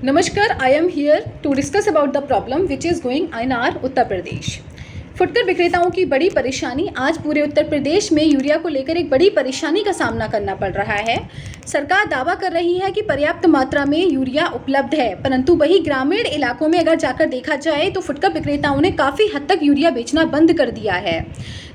Namaskar, I am here to discuss about the problem which is going in our Uttar Pradesh. फुटकर विक्रेताओं की बड़ी परेशानी। आज पूरे उत्तर प्रदेश में यूरिया को लेकर एक बड़ी परेशानी का सामना करना पड़ रहा है। सरकार दावा कर रही है कि पर्याप्त मात्रा में यूरिया उपलब्ध है, परंतु वही ग्रामीण इलाकों में अगर जाकर देखा जाए तो फुटकर विक्रेताओं ने काफ़ी हद तक यूरिया बेचना बंद कर दिया है,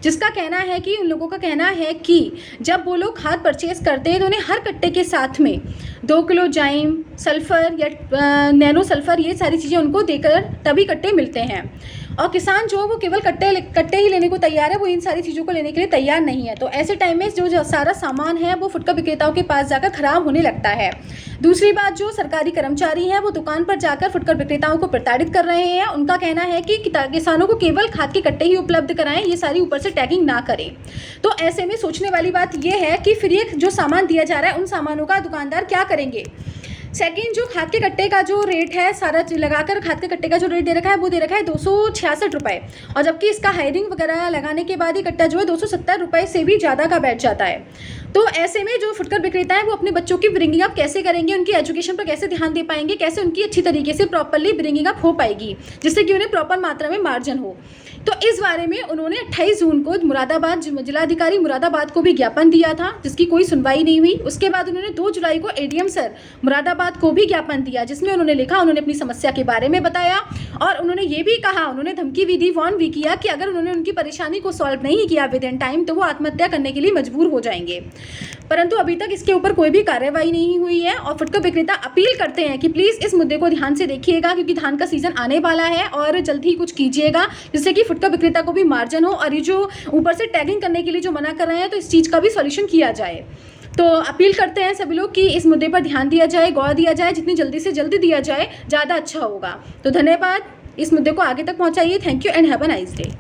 जिसका कहना है कि उन लोगों का कहना है कि जब वो लोग खाद परचेज करते हैं तो उन्हें हर कट्टे के साथ में 2 किलो जाइम, सल्फ़र या नैनो सल्फ़र, ये सारी चीज़ें उनको देकर तभी कट्टे मिलते हैं। और किसान जो वो केवल कट्टे ही लेने को तैयार है, वो इन सारी चीज़ों को लेने के लिए तैयार नहीं है। तो ऐसे टाइम में जो सारा सामान है वो फुटकर विक्रेताओं के पास जाकर ख़राब होने लगता है। दूसरी बात, जो सरकारी कर्मचारी हैं वो दुकान पर जाकर फुटकर विक्रेताओं को प्रताड़ित कर रहे हैं। उनका कहना है कि किसानों को केवल खाद के कट्टे ही उपलब्ध कराएं, ये सारी ऊपर से टैगिंग ना करें। तो ऐसे में सोचने वाली बात यह है कि फिर ये जो सामान दिया जा रहा है उन सामानों का दुकानदार क्या करेंगे। सेकंड, जो खाद के कट्टे का जो रेट है, सारा लगाकर खाद के कट्टे का जो रेट दे रखा है वो दे रखा है 266 रुपये, और जबकि इसका हायरिंग वगैरह लगाने के बाद ही कट्टा जो है 270 रुपये से भी ज़्यादा का बैठ जाता है। तो ऐसे में जो फुटकर विक्रेता है वो अपने बच्चों की ब्रिंगिंग अप कैसे करेंगे, उनकी एजुकेशन पर कैसे ध्यान दे पाएंगे, कैसे उनकी अच्छी तरीके से प्रॉपरली ब्रिंगिंग अप हो पाएगी जिससे कि उन्हें प्रॉपर मात्रा में मार्जिन हो। तो इस बारे में उन्होंने 28 जून को मुरादाबाद जिलाधिकारी मुरादाबाद को भी ज्ञापन दिया था, जिसकी कोई सुनवाई नहीं हुई। उसके बाद उन्होंने 2 जुलाई को एडीएम सर मुरादाबाद को भी ज्ञापन दिया, जिसमें उन्होंने लिखा, उन्होंने अपनी समस्या के बारे में बताया और उन्होंने ये भी कहा, उन्होंने धमकी भी दी, वार्न भी किया कि अगर उन्होंने उनकी परेशानी को सॉल्व नहीं किया विद इन टाइम तो वो आत्महत्या करने के लिए मजबूर हो जाएंगे। परंतु अभी तक इसके ऊपर कोई भी कार्रवाई नहीं हुई है और फुटकर विक्रेता अपील करते हैं कि प्लीज़ इस मुद्दे को ध्यान से देखिएगा, क्योंकि धान का सीजन आने वाला है और जल्द ही कुछ कीजिएगा जिससे कि फुटकर विक्रेता को भी मार्जिन हो और ये जो ऊपर से टैगिंग करने के लिए जो मना कर रहे हैं तो इस चीज़ का भी सॉल्यूशन किया जाए। तो अपील करते हैं सभी लोग कि इस मुद्दे पर ध्यान दिया जाए, गौर दिया जाए, जितनी जल्दी से जल्दी दिया जाए ज़्यादा अच्छा होगा। तो धन्यवाद, इस मुद्दे को आगे तक पहुँचाइए। Thank you and have a nice day.